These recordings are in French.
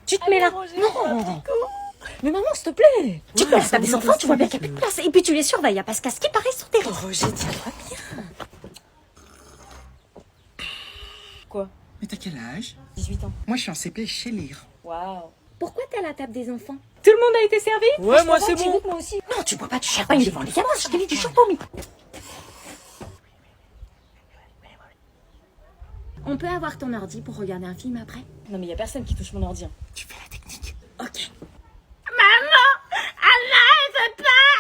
Tu te mets là. Non. Mais maman, s'il te plaît. Tu te laisses, t'as des enfants, tu vois bien qu'il n'y a plus de place. Et puis tu les surveilles, parce qu'à ce qui paraît, ils sont terribles. Roger, dis-moi bien. Quoi? Mais t'as quel âge? 18 ans. Moi, je suis en CP chez Lire. Waouh. Pourquoi t'es à la table des enfants? Tout le monde a été servi? Ouais, moi, c'est bon. Moi aussi. Non, tu bois pas du champagne devant les gamins, je te dis du champomis. On peut avoir ton ordi pour regarder un film après? Non mais y a personne qui touche mon ordi. Tu fais la technique. Ok.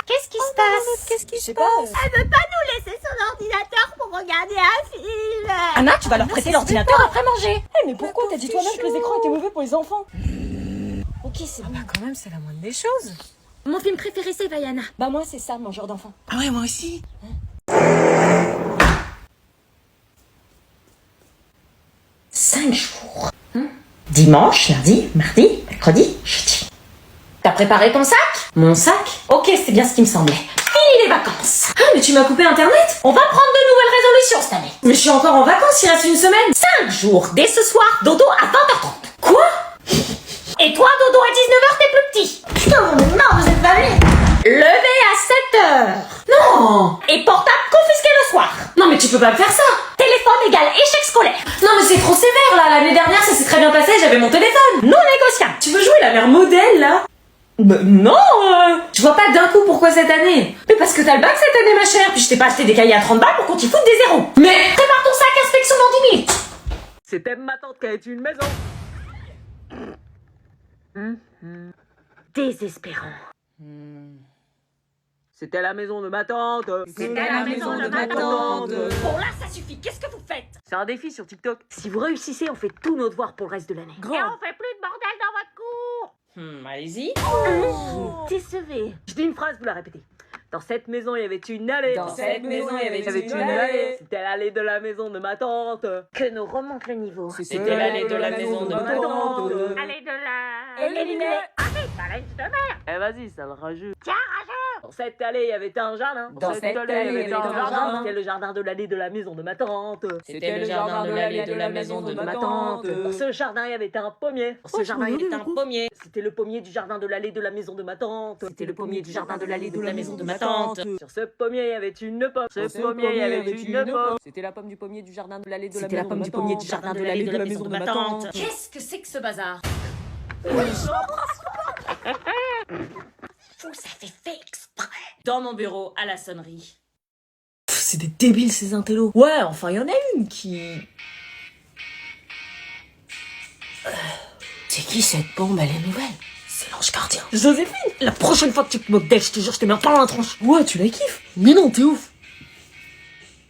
Qu'est-ce qui se passe? Qu'est-ce qui se passe? Elle veut pas nous laisser son ordinateur pour regarder un film. Anna, tu vas leur prêter l'ordinateur après manger. Eh, mais pourquoi t'as dit toi-même que les écrans étaient mauvais pour les enfants? Ok, c'est bon. Bah quand même, c'est la moindre des choses. Mon film préféré, c'est Vaiana. Bah moi, c'est ça, mangeur d'enfants. Ah ouais, moi aussi. 5 jours. Dimanche, lundi, mardi, mercredi, jeudi. T'as préparé ton sac? Mon sac? Ok, c'est bien ce qui me semblait. Fini les vacances. Ah, mais tu m'as coupé internet? On va prendre de nouvelles résolutions cette année. Mais je suis encore en vacances, il reste une semaine. 5 jours, dès ce soir, dodo à 20h30. Quoi? Et toi, dodo à 19h, t'es plus petit. Putain, on est marre de cette famille. Levé à 7h. Non. Et portable confisqué le soir. Non mais tu peux pas me faire ça. Téléphone égale échec scolaire. Non mais c'est trop sévère là. L'année dernière ça s'est très bien passé, j'avais mon téléphone. Non négociable. Tu veux jouer la mère modèle là? Non. Je vois pas d'un coup pourquoi cette année. Mais parce que t'as le bac cette année ma chère. Puis je t'ai pas acheté des cahiers à 30 balles pour qu'on t'y foute des zéros. Mais prépare ton sac, inspection dans 10 minutes. C'était ma tante qui a eu une maison. Désespérant. C'était la maison de ma tante. C'était la maison de ma tante. Bon là ça suffit. Qu'est-ce que vous faites? C'est un défi sur TikTok. Si vous réussissez, on fait tous nos devoirs pour le reste de l'année. Grand. Et on fait plus de bordel dans votre cours. Allez-y. Décevez. Je dis une phrase, vous la répétez. Dans cette maison, il y avait une allée. Dans cette maison, il y avait une une allée. C'était l'allée de la maison de ma tante. Que nous remonte le niveau. C'était l'allée de la maison de ma tante. Allez de là. Éliminé. Allez, balaise de mer. Eh vas-y, ça le rageux. Tiens, rageux. Dans cette allée, il y avait un jardin. Dans cette allée, il y avait un jardin. C'était le jardin de l'allée de la maison de ma tante. C'était le jardin de l'allée de la maison de ma tante. Dans ce jardin, il y avait un pommier. Ce jardin il est un pommier. C'était le pommier du jardin de l'allée de la maison de ma tante. C'était le pommier du jardin de l'allée de la maison de ma tante. Sur ce pommier, il y avait une pomme. Ce pommier, il y avait une pomme. C'était la pomme du pommier du jardin de l'allée de la C'était la maison pomme de du ma pommier tante. du jardin de l'allée de la maison de ma tante. Qu'est-ce que c'est que ce bazar? Vous avez fait exprès. Dans mon bureau, à la sonnerie. C'est des débiles ces intellos. Ouais, enfin, il y en a une qui... C'est qui cette bombe? Elle est nouvelle. C'est l'ange gardien. Joséphine, la prochaine fois que tu te moques d'elle, je te jure, je te mets un pain dans la tronche. Ouais, tu la kiffes. Mais non, t'es ouf.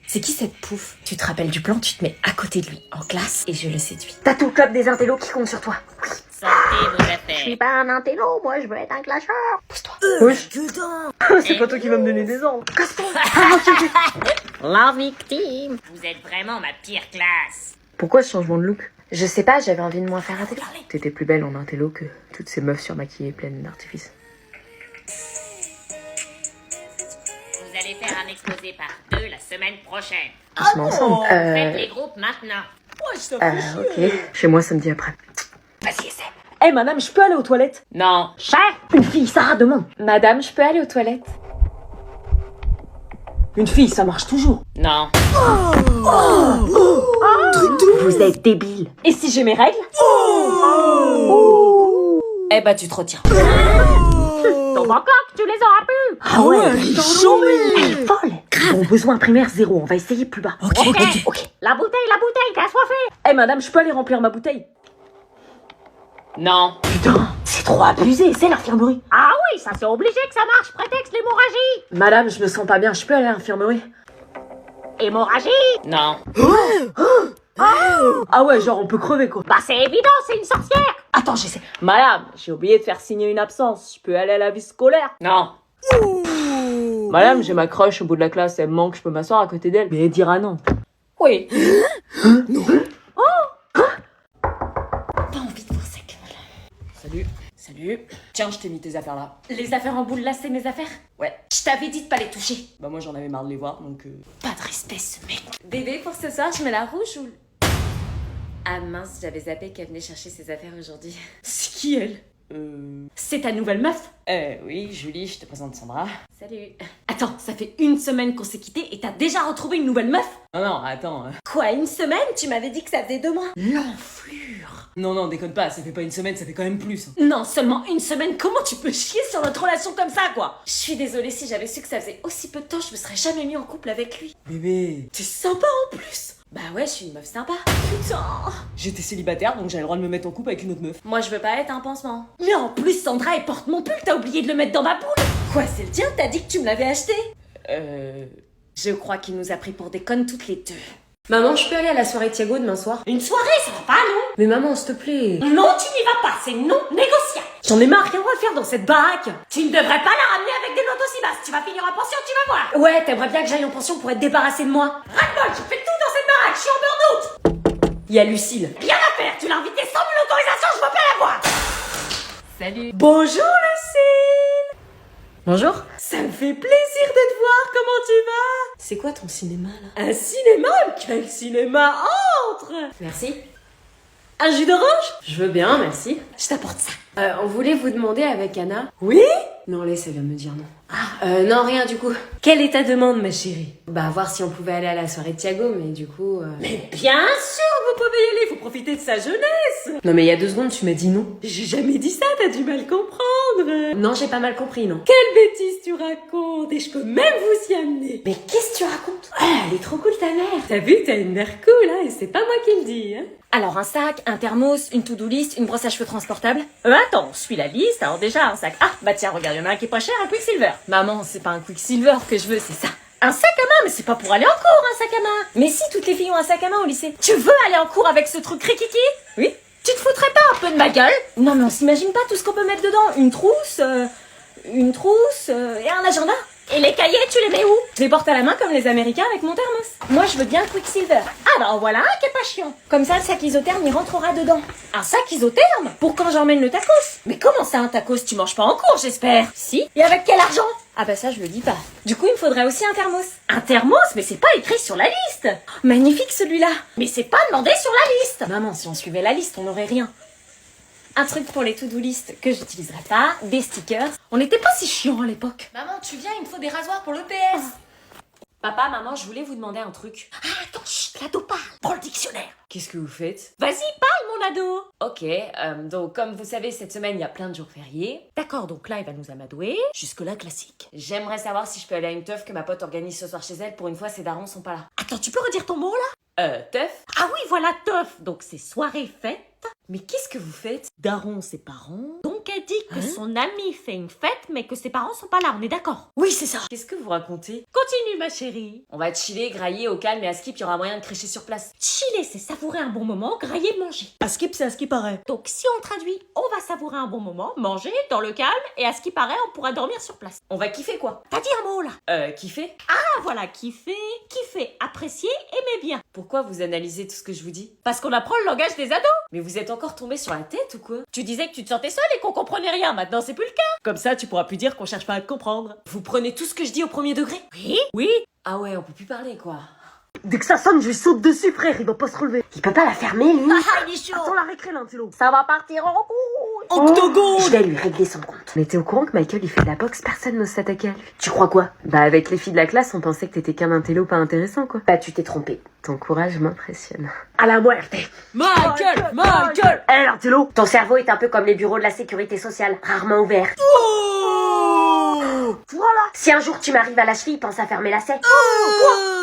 C'est qui cette pouffe? Tu te rappelles du plan, tu te mets à côté de lui, en classe, et je le séduis. T'as tout le club des intellos qui compte sur toi. Sortez vos Je affaires. suis pas un intello, moi je veux être un clasheur. Pousse-toi. Putain. C'est pas toi qui vas me donner des ordres. La victime. Vous êtes vraiment ma pire classe. Pourquoi ce changement de look? Je sais pas, j'avais envie de moins faire intello. T'étais plus belle en intello que toutes ces meufs surmaquillées pleines d'artifice. Vous allez faire un exposé par 2 la semaine prochaine. On se met ensemble. Faites les groupes maintenant. Ok. Chez moi samedi après. Vas-y, essaie. Eh madame, je peux aller aux toilettes? Non. Cher, une fille, Sarah demande. Madame, je peux aller aux toilettes? Une fille, ça marche toujours. Non. Vous êtes débile. Et si j'ai mes règles? Eh bah, tu te retires. Ton Bangkok, tu les auras plus. Ah ouais, elle est chambée. Elle est folle. Bon, besoin primaire zéro, on va essayer plus bas. Ok. Ok. La bouteille, t'as soifé. Eh madame, je peux aller remplir ma bouteille? Non. Putain, c'est trop abusé, c'est l'infirmerie. Ah oui, ça c'est obligé que ça marche, prétexte l'hémorragie. Madame, je me sens pas bien, je peux aller à l'infirmerie? Hémorragie. Non. Ah ouais, genre on peut crever quoi. Bah c'est évident, c'est une sorcière. Attends, j'essaie. Madame, j'ai oublié de faire signer une absence, je peux aller à la vie scolaire? Non. Madame, j'ai ma crush au bout de la classe, elle me manque, je peux m'asseoir à côté d'elle. Mais elle dira non. Oui. Pas envie de voir ça que Salut. Salut. Tiens, je t'ai mis tes affaires là. Les affaires en boule là, c'est mes affaires? Ouais. Je t'avais dit de pas les toucher. Bah moi j'en avais marre de les voir, donc... Pas de respect, ce mec. Bébé, pour ce soir, je mets la rouge ou... Ah mince, j'avais zappé qu'elle venait chercher ses affaires aujourd'hui. C'est Qui elle? C'est ta nouvelle meuf? Oui, Julie, je te présente Sandra. Salut. Attends, ça fait une semaine qu'on s'est quitté et t'as déjà retrouvé une nouvelle meuf? Non, attends. Quoi, une semaine? Tu m'avais dit que ça faisait 2 mois. L'enflure. Non, déconne pas, ça fait pas une semaine, ça fait quand même plus. Non, seulement une semaine, comment tu peux chier sur notre relation comme ça, quoi? Je suis désolée, si j'avais su que ça faisait aussi peu de temps, je me serais jamais mis en couple avec lui. Bébé, T'es sympa en plus. Bah ouais, je suis une meuf sympa. Putain. j'étais célibataire, donc j'avais le droit de me mettre en couple avec une autre meuf. Moi, je veux pas être un pansement. Mais en plus, Sandra, elle porte mon pull, t'as oublié de le mettre dans ma boule. Quoi, c'est le tien? T'as dit que tu me l'avais acheté? Je crois qu'il nous a pris pour des connes toutes les deux. Maman, je peux aller à la soirée Thiago demain soir? Une soirée, ça va pas, non? Mais maman, s'il te plaît. Non, tu n'y vas pas, c'est non négociable. J'en ai marre, rien à faire dans cette baraque. Tu ne devrais pas la ramener avec des notes aussi basses. Tu vas finir en pension, tu vas voir. Ouais, t'aimerais bien que j'aille en pension pour être débarrassée de moi. Ras-le-bol, je fais tout dans cette baraque, je suis en burn-out. Il y a Lucille. Rien à faire, tu l'as invitée sans mon autorisation, je veux pas la voir. Salut. Bonjour, Lucille. Bonjour. Ça me fait plaisir de te voir, comment tu vas? C'est quoi ton cinéma là? Un cinéma? Quel cinéma? Entre. Merci. Un jus d'orange? Je veux bien, merci. Je t'apporte ça. On voulait vous demander avec Anna. Oui? Non, laisse, elle vient de me dire non. Non, rien du coup. Quelle est ta demande, ma chérie? Bah, voir si on pouvait aller à la soirée de Thiago, mais du coup. Mais bien sûr, vous pouvez y aller, faut profiter de sa jeunesse. Non, mais il y a 2 secondes, tu m'as dit non. J'ai jamais dit ça, t'as du mal comprendre. Non, j'ai pas mal compris, non. Quelle bêtise tu racontes, et je peux même vous y amener. Mais qu'est-ce que tu racontes? Ah, elle est trop cool ta mère. T'as vu, t'as une mère cool, hein, et c'est pas moi qui le dis, hein. Alors un sac, un thermos, une to-do list, une brosse à cheveux transportable. Attends, suis la liste, alors déjà un sac. Ah, bah tiens, regarde, il y en a un qui est pas cher, un Quicksilver. Maman, c'est pas un Quicksilver que je veux, c'est ça. Un sac à main, mais c'est pas pour aller en cours, un sac à main. Mais si, toutes les filles ont un sac à main au lycée. Tu veux aller en cours avec ce truc rikiki? Oui. Tu te foutrais pas un peu de ma gueule? Non, mais on s'imagine pas tout ce qu'on peut mettre dedans. Une trousse et un agenda. Et les cahiers, tu les mets où? Je les porte à la main comme les Américains avec mon thermos. Moi, je veux bien Quicksilver. Ah bah en voilà un qui est pas chiant. Comme ça, le sac isotherme, il rentrera dedans. Un sac isotherme? Pour quand j'emmène le tacos? Mais comment ça, un tacos? Tu manges pas en cours, j'espère. Si. Et avec quel argent? Ah bah ça, je le dis pas. Du coup, il me faudrait aussi un thermos. Un thermos? Mais c'est pas écrit sur la liste. Oh, magnifique celui-là. Mais c'est pas demandé sur la liste. Maman, si on suivait la liste, on n'aurait rien. Un truc pour les to-do list que j'utiliserai pas, des stickers. On n'était pas si chiants à l'époque. Maman, tu viens, il me faut des rasoirs pour l'EPS. Papa, maman, je voulais vous demander un truc. Ah, attends, chut, l'ado parle. Prends le dictionnaire. Qu'est-ce que vous faites? Vas-y, parle, mon ado. Ok, donc comme vous savez, cette semaine, il y a plein de jours fériés. D'accord, donc là, il va nous amadouer. Jusque-là, classique. J'aimerais savoir si je peux aller à une teuf que ma pote organise ce soir chez elle. Pour une fois, ses darons sont pas là. Attends, tu peux redire ton mot, là? Teuf? Ah oui, voilà, teuf. Donc, c'est soirée fête. Mais qu'est-ce que vous faites? Daron, ses parents. Donc, elle dit que son ami fait une fête, mais que ses parents sont pas là, on est d'accord? Oui, c'est ça. Qu'est-ce que vous racontez? Continue, ma chérie. On va chiller, grailler au calme et à skip, il y aura moyen de crécher sur place. Chiller, c'est savourer un bon moment, grailler, manger. À skip, c'est à ce qui paraît. Donc, si on traduit, on va savourer un bon moment, manger, dans le calme, et à ce qui paraît, on pourra dormir sur place. On va kiffer quoi? T'as dit un mot, là? Kiffer? Ah, voilà, kiffer, apprécier, aimer bien. Pourquoi vous analysez tout ce que je vous dis? Parce qu'on apprend le langage des ados. Mais vous êtes encore tombé sur la tête ou quoi? Tu disais que tu te sentais seule et qu'on comprenait rien, maintenant c'est plus le cas. Comme ça, tu pourras plus dire qu'on cherche pas à te comprendre. Vous prenez tout ce que je dis au premier degré? Oui? Oui. Ah ouais, on peut plus parler quoi. Dès que ça sonne, je lui saute dessus, frère, il va pas se relever. Il peut pas la fermer, lui. Ah, il est chaud. Attends la récré, l'intello. Ça va partir en couille. Octogone! Je vais lui régler son compte. Mais t'es au courant que Michael, il fait de la boxe, personne n'ose s'attaquer à lui. Tu crois quoi? Bah, avec les filles de la classe, on pensait que t'étais qu'un intello pas intéressant, quoi. Bah, tu t'es trompé. Ton courage m'impressionne. À la muerte. Michael! Eh, l'intello, ton cerveau est un peu comme les bureaux de la sécurité sociale, rarement ouverts. Voilà. Si un jour tu m'arrives à la cheville, pense à fermer la selle.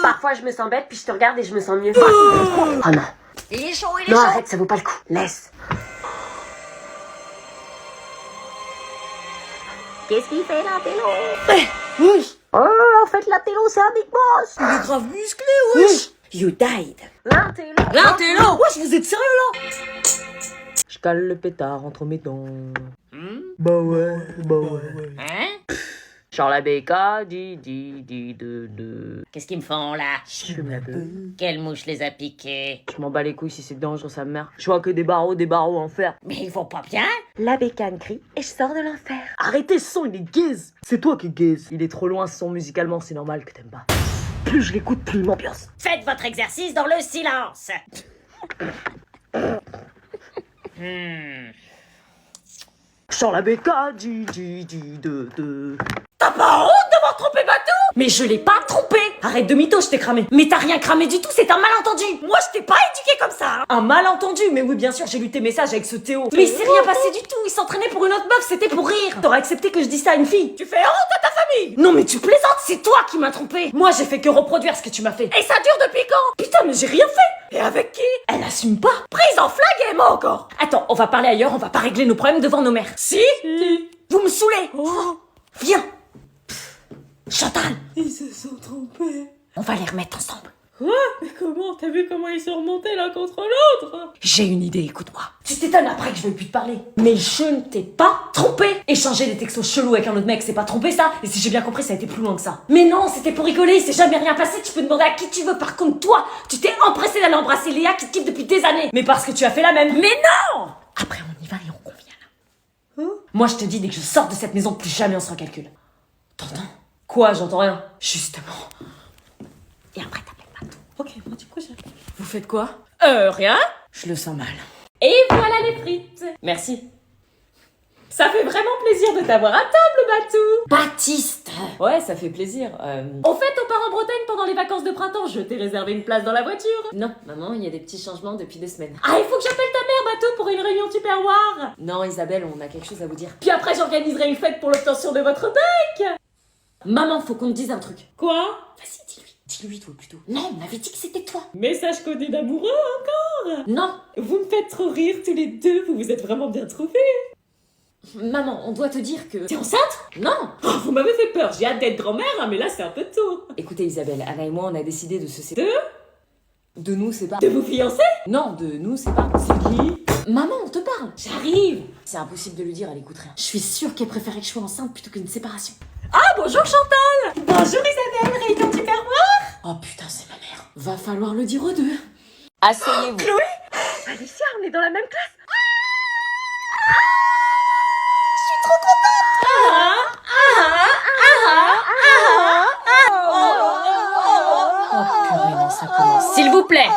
Parfois, je me sens bête, puis je te regarde et je me sens mieux. Oh non. Il est chaud, Non, arrête, ça vaut pas le coup. Laisse. Qu'est-ce qu'il fait, l'intello? Wesh! Oh, en fait, l'intello, c'est un big boss. Il est grave musclé, wesh! You died. L'intello. L'intello! Wesh, vous êtes sérieux, là? Je cale le pétard entre mes dents. Bah ouais. Hein? Genre la béca, de. Qu'est-ce qu'ils me font là? Quelle mouche les a piqués? Je m'en bats les couilles si c'est dangereux, sa mère. Je vois que des barreaux en fer. Mais ils vont pas bien? La bécane crie et je sors de l'enfer. Arrêtez ce son, il est gaze! C'est toi qui es gaze. Il est trop loin ce son musicalement, c'est normal que t'aimes pas. Plus je l'écoute, plus il m'ambiance. Faites votre exercice dans le silence. Sors la béca, de. T'as pas honte d'avoir trompé Batou? Mais je l'ai pas trompé. Arrête de mytho, je t'ai cramé. Mais t'as rien cramé du tout, c'est un malentendu. Moi, je t'ai pas éduqué comme ça. Hein. Un malentendu? Mais oui, bien sûr, j'ai lu tes messages avec ce Théo. Mais il s'est rien passé du tout, il s'entraînait pour une autre meuf, c'était pour rire. T'aurais accepté que je dise ça à une fille? Tu fais honte à ta famille? Non mais tu plaisantes, c'est toi qui m'as trompé. Moi, j'ai fait que reproduire ce que tu m'as fait. Et ça dure depuis quand? Putain, mais j'ai rien fait. Et avec qui? Elle assume pas. Prise en flag et moi encore. Attends, on va parler ailleurs, on va pas régler nos problèmes devant nos mères. Si? Vous me saoulez. Viens. Chantal! Ils se sont trompés. On va les remettre ensemble. Quoi? Mais comment? T'as vu comment ils sont remontés l'un contre l'autre? J'ai une idée, écoute-moi. Tu t'étonnes après que je veuille plus te parler. Mais je ne t'ai pas trompé. Échanger des textos chelous avec un autre mec, c'est pas tromper ça. Et si j'ai bien compris, ça a été plus loin que ça. Mais non, c'était pour rigoler, il s'est jamais rien passé, tu peux demander à qui tu veux. Par contre, toi, tu t'es empressé d'aller embrasser Léa qui te kiffe depuis des années. Mais parce que tu as fait la même. Mais non! Après, on y va et on convient là. Moi, je te dis, dès que je sors de cette maison, plus jamais on se recalcule. T'entends? Quoi? J'entends rien. Justement. Et après, t'appelles pas tout. Ok, moi du coup, Vous faites quoi? Rien. Je le sens mal. Et voilà les frites. Merci. Ça fait vraiment plaisir de t'avoir à table, Batou. Baptiste. Ouais, ça fait plaisir. Au fait, on part en Bretagne pendant les vacances de printemps. Je t'ai réservé une place dans la voiture. Non, maman, il y a des petits changements depuis 2 semaines. Ah, il faut que j'appelle ta mère, Batou, pour une réunion tupperware. Non, Isabelle, on a quelque chose à vous dire. Puis après, j'organiserai une fête pour l'obtention de votre bec. Maman, faut qu'on te dise un truc. Quoi? Vas-y, dis-lui. Dis-lui, toi, plutôt. Non, on m'avait dit que c'était toi. Message codé d'amoureux encore? Non. Vous me faites trop rire tous les deux, vous vous êtes vraiment bien trouvés. Maman, on doit te dire que... T'es enceinte? Non. Oh, vous m'avez fait peur, j'ai hâte d'être grand-mère, hein, mais là c'est un peu tôt. Écoutez, Isabelle, Anna et moi, on a décidé de se séparer. De nous séparer. De vous fiancer? Non, de nous séparer. C'est qui? Maman, on te parle. J'arrive. C'est impossible de lui dire, elle écoute rien. Je suis sûre qu'elle préférait que je sois enceinte plutôt qu'une séparation. Ah, bonjour Chantal. Bonjour Isabelle, réunion tupperware. Oh putain, c'est ma mère. Va falloir le dire aux deux. Asseyez-vous. Chloé. Alicia, on est dans la même classe. Oh purée, non, ça commence. S'il vous plaît.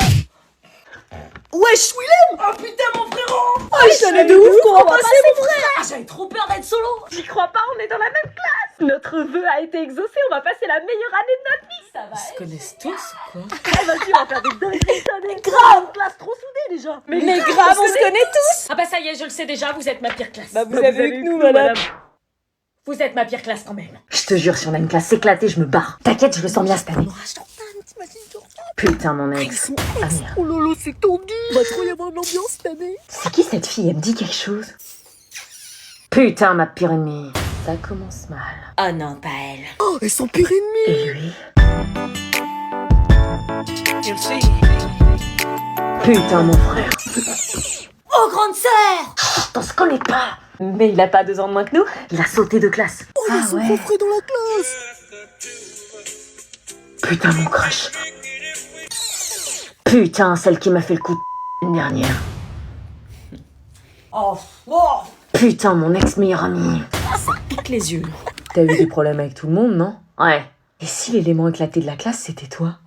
Wesh Willem. Oh putain mon frérot. Oh, j'en ai de ouf qu'on va passer mon frère. Ah, j'avais trop peur d'être solo. J'y crois pas, on est dans la même classe. Notre vœu a été exaucé, on va passer la meilleure année de notre vie. Ça va. Ils se connaissent tous ou quoi? Eh, vas-y, on va faire des dingueries cette année. Grave. Classe trop soudée déjà. Mais grave, on se connaît tous. Ah bah ça y est, je le sais déjà, vous êtes ma pire classe. Bah vous avez eu que nous madame. Vous êtes ma pire classe quand même. Je te jure, si on a une classe éclatée, je me barre. T'inquiète, je le sens bien cette année. Putain, mon ex. Ah merde. Oh lolo, c'est tendu. Va trop y avoir de l'ambiance cette année. C'est qui cette fille? Elle me dit quelque chose. Putain, ma pire ennemie. Ça commence mal. Oh non, pas elle. Oh, elles sont pire ennemies. Et lui? Putain, mon frère. Oh, grande sœur. On se connaît pas. Mais il a pas 2 ans de moins que nous. Il a sauté de classe. Oh, ils sont trop frais dans la classe. Putain, mon crush. Putain, celle qui m'a fait le coup de l'année dernière. Oh. Putain, mon ex-meilleur ami. Pique les yeux. T'as eu des problèmes avec tout le monde, non? Ouais. Et si l'élément éclaté de la classe, c'était toi?